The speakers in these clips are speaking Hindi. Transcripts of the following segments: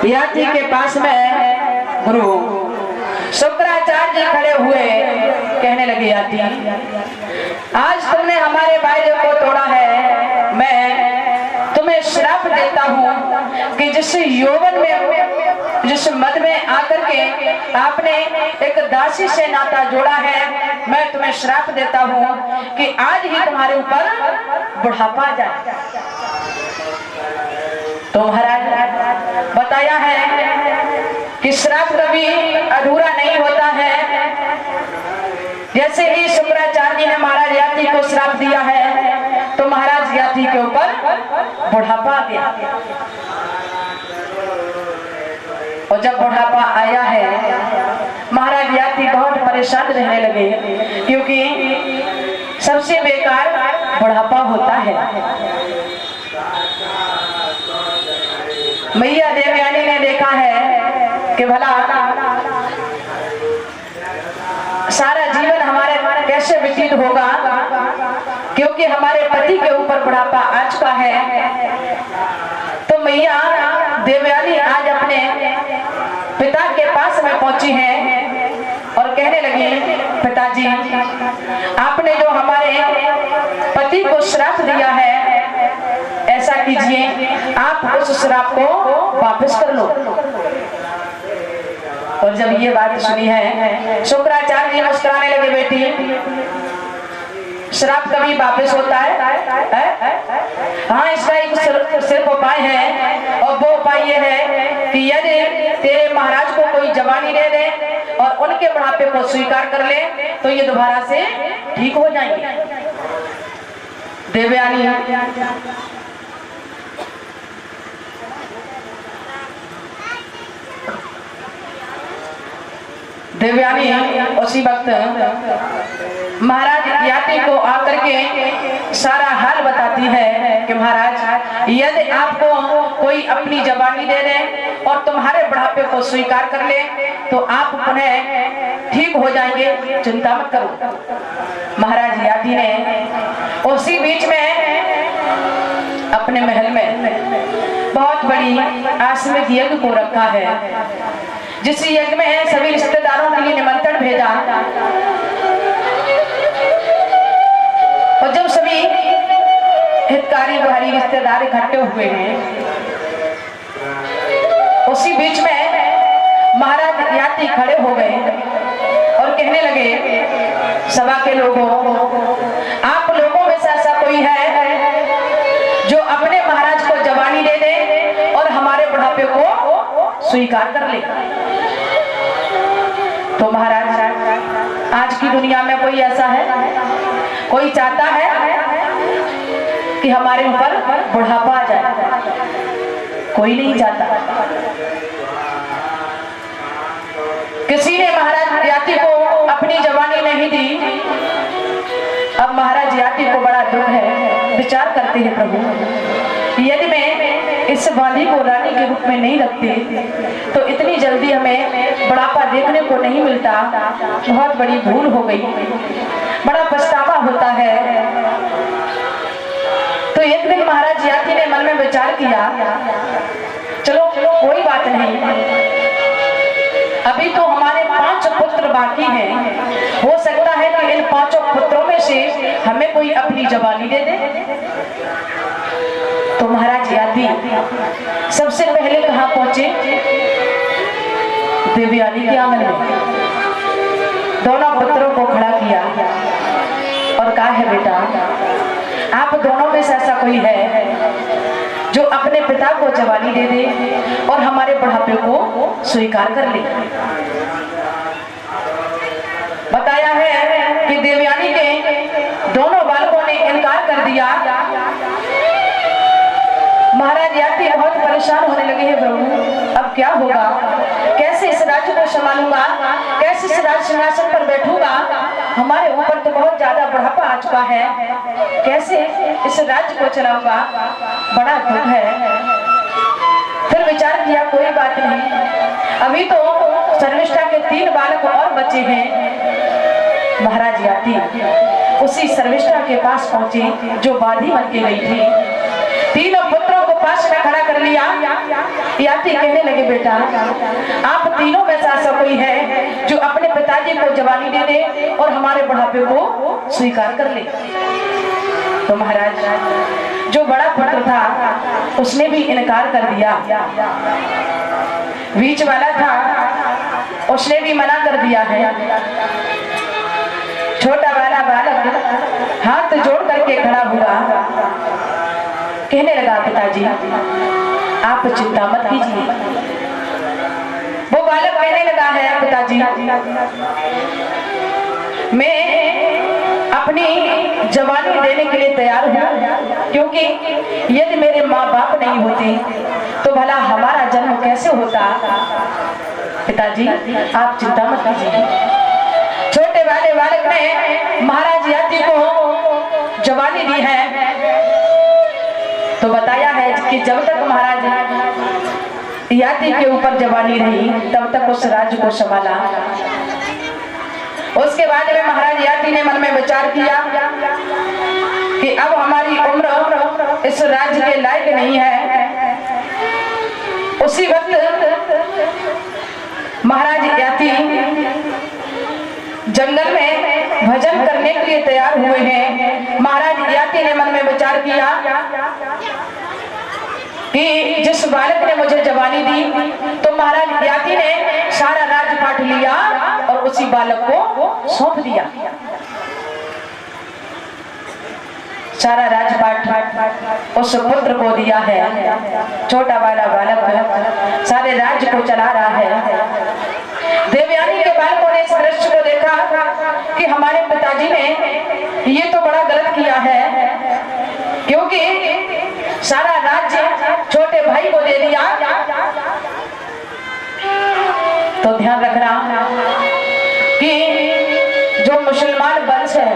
यात्री के पास में गुरु शुक्राचार्य खड़े हुए कहने लगे, यात्री आज तुमने हमारे वायदे को तोड़ा है। मैं तुम्हें श्राप देता हूँ कि जिस यौवन में, जिस मद में आकर के आपने एक दासी से नाता जोड़ा है, मैं तुम्हें श्राप देता हूँ कि आज ही तुम्हारे ऊपर बुढ़ापा जाए। तो महाराज बताया है कि श्राप कभी अधूरा नहीं होता है। जैसे ही शुक्राचार्य ने महाराज यात्री को श्राप दिया है तो महाराज यात्री के ऊपर बुढ़ापा आ गया। और जब बुढ़ापा आया है महाराज यात्री बहुत परेशान रहने लगे, क्योंकि सबसे बेकार बुढ़ापा होता है। मैया देवयानी ने देखा है कि भला सारा जीवन हमारे कैसे व्यतीत होगा, क्योंकि हमारे पति के ऊपर बुढ़ापा आ चुका है। तो मैया देवयानी आज अपने पिता के पास में पहुंची हैं और कहने लगी, पिताजी आपने जो हमारे पति को श्राप दिया है, ऐसा कीजिए आप उस श्राप को वापस कर लो। और जब ये बात सुनी है शुक्राचार्य जी मुस्कुराने लगे, बेटी श्राप कभी वापस होता है? हाँ, इसका एक सिर्फ उपाय है, और वो उपाय ये है कि यदि तेरे महाराज को कोई जवानी दे दे और उनके बुढ़ापे को स्वीकार कर ले तो ये दोबारा से ठीक हो जाएंगे। देवयानी उसी वक्त महाराज यात्री को आकर के सारा हाल बताती है कि महाराज यदि आपको कोई अपनी जवानी दे दे और तुम्हारे बुढ़ापे को स्वीकार कर ले तो आप पुनः ठीक हो जाएंगे, चिंता मत करो। महाराज यात्री ने उसी बीच में अपने महल में बहुत बड़ी आश्रमिक यज्ञ को रखा है, जिस यज्ञ में सभी रिश्तेदारों के लिए निमंत्रण भेजा। और जब सभी हितकारी भारी रिश्तेदार इकट्ठे हुए हैं, उसी बीच में महाराज यात्री खड़े हो गए और कहने लगे, सभा के लोगों, आप लोगों में से ऐसा कोई है जो अपने स्वीकार कर ले। तो महाराज आज की दुनिया में कोई ऐसा है, कोई चाहता है कि हमारे ऊपर बुढ़ापा आ जाए? कोई नहीं चाहता। किसी ने महाराज याति को अपनी जवानी नहीं दी। अब महाराज याति को बड़ा दुख है, विचार करते हैं प्रभु यदि मैं इस बांधी को रानी के रूप में नहीं रखते तो इतनी जल्दी हमें बुढ़ापा देखने को नहीं मिलता। बहुत बड़ी भूल हो गई, बड़ा पछतावा होता है। तो एक दिन महाराज याति ने मन में विचार किया, चलो कोई बात नहीं, अभी तो हमारे 5 पुत्र बाकी हैं, हो सकता है कि इन 5 पुत्रों में से हमें कोई अपनी जवानी दे दे। तो महाराज याति सबसे पहले कहाँ पहुंचे? देवयानी के आंगन में दोनों पुत्रों को खड़ा किया और कहा है, बेटा आप दोनों में से ऐसा कोई है जो अपने पिता को जवानी दे दे और हमारे बुढ़ापे को स्वीकार कर ले। बताया है कि देवयानी के दोनों बालकों ने इनकार कर दिया। महाराज याति बहुत परेशान होने लगे हैं, प्रभु अब क्या होगा, कैसे इस राज्य को संभालूंगा, कैसे इस राज सिंहासन पर बैठूंगा, हमारे ऊपर तो बहुत ज्यादा बुढ़ापा आ चुका है, कैसे इस राज्य को चलाऊंगा, बड़ा दुख है। फिर विचार किया कोई बात नहीं, अभी तो सर्विष्ठा के 3 बालक और बच्चे हैं। महाराज याति उसी सर्विष्ठा के पास पहुंचे जो बांधी बन के गई थी। तीनों पुत्रों को पास में खड़ा कर लिया। याति कहने लगे, बेटा आप तीनों में से ऐसा कोई है जो अपने पिताजी को जवानी दे दे और हमारे बुढ़ापे को स्वीकार कर ले। तो महाराज जो बड़ा पुत्र था उसने भी इनकार कर दिया, बीच वाला था उसने भी मना कर दिया है। छोटा वाला बालक हाथ जोड़ करके खड़ा हुआ, कहने लगा, पिताजी आप चिंता मत कीजिए। वो बालक कहने लगा है, पिताजी मैं अपनी जवानी देने के लिए तैयार हूँ, क्योंकि यदि मेरे माँ बाप नहीं होते तो भला हमारा जन्म कैसे होता। पिताजी आप चिंता मत कीजिए। छोटे वाले बालक ने महाराज याति को जवानी दी है। तो बताया है कि जब तक महाराज याति के ऊपर जवानी रही तब तक उस राज्य को संभाला। उसके बाद में महाराज याति ने मन में विचार किया कि अब हमारी उम्र इस राज्य के लायक नहीं है। उसी वक्त महाराज याति जंगल में भजन करने के लिए तैयार हुए हैं। महाराज याति ने मन में विचार किया कि जिस बालक ने मुझे जवानी दी तो महाराज याति ने सारा राजपाट लिया और उसी बालक को सौंप दिया। सारा राजपाट उस पुत्र को दिया है। छोटा वाला बालक सारे राज्य को चला रहा है। देवयानी के बालकों ने इस दृश्य को देखा कि हमारे पिताजी ने ये तो बड़ा गलत किया है, क्योंकि सारा राज्य छोटे भाई को दे दिया। तो ध्यान रखना कि जो मुसलमान वंश है,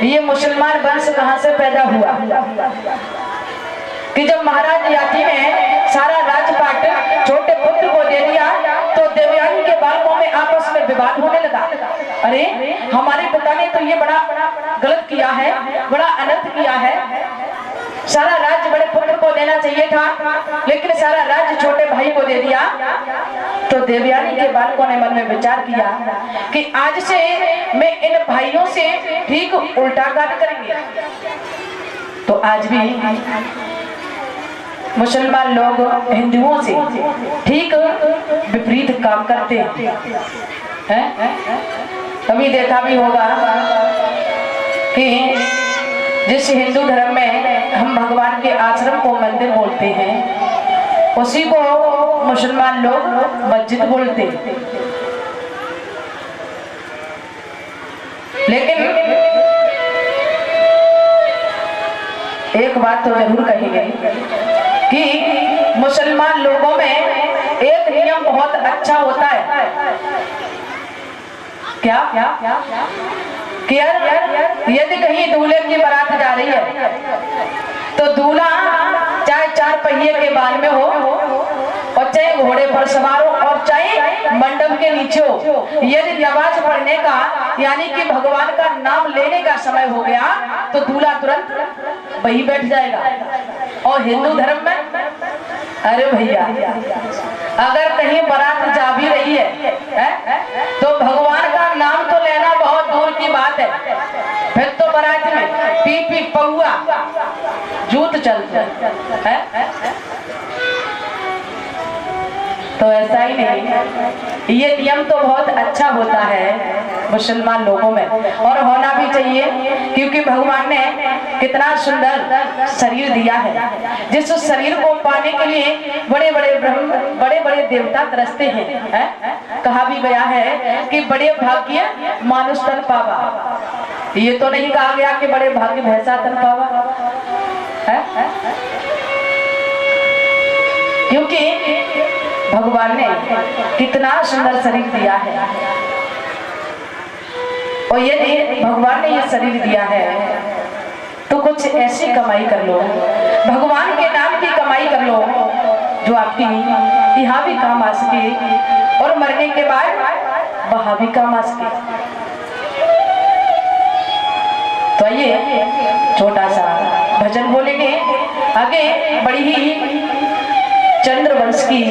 ये मुसलमान वंश कहां से पैदा हुआ कि जब महाराज याति ने सारा राजपाट छोटे पुत्र को दे दिया तो देवयानी के बालकों में आपस में विवाद होने लगा। अरे हमारे पिता ने तो ये बड़ा गलत किया है, बड़ा अनर्थ किया है। सारा राज्य बड़े पुत्र को देना चाहिए था, लेकिन सारा राज्य छोटे भाई को दे दिया। तो देवयानी के बालकों ने मन में विचार किया कि आज से मैं इन भाइयों से ठीक उल्टा काम करेंगे। तो आज भी मुसलमान लोग हिंदुओं से ठीक विपरीत काम करते हैं। कभी देखा भी होगा कि जिस हिंदू धर्म में हम भगवान के आश्रम को मंदिर बोलते हैं, उसी को मुसलमान लोग मस्जिद बोलते। लेकिन एक बात तो जरूर कही गई कि मुसलमान लोगों में एक नियम बहुत अच्छा होता है। क्या कि यदि कहीं दूल्हे की बारात जा रही है तो दूल्हा चाहे 4 पहिए के बाल में हो और चाहे घोड़े पर सवार हो और चाहे मंडप के नीचे हो, यदि नमाज पढ़ने का यानी कि भगवान का नाम लेने का समय हो गया तो दूल्हा तुरंत वही बैठ जाएगा। और हिंदू धर्म में अरे भैया अगर कहीं बारात जा भी रही है तो भगवान का नाम तो लेना बहुत दूर की बात है, फिर तो बारात में पी पी पौआ जूत चलता है। तो ऐसा ही नहीं, ये नियम तो बहुत अच्छा होता है मुसलमान लोगों में और होना भी चाहिए, क्योंकि भगवान ने कितना सुंदर शरीर दिया है जिस शरीर को पाने के लिए बड़े बड़े ब्रह्म बड़े बड़े देवता तरसते हैं। कहा भी गया है कि बड़े भाग्य मानुष तन पावा, ये तो नहीं कहा गया कि बड़े भाग्य भैंसा तन पावा है? क्योंकि भगवान ने कितना सुंदर शरीर दिया है और यदि भगवान ने ये शरीर दिया है तो कुछ ऐसी कमाई कर लो, भगवान के नाम की कमाई कर लो जो आपकी यहाँ भी काम आ सके और मरने के बाद वहां भी काम आ सके। तो आइए छोटा सा भजन बोलेंगे, आगे बड़ी ही चंद्रवंश की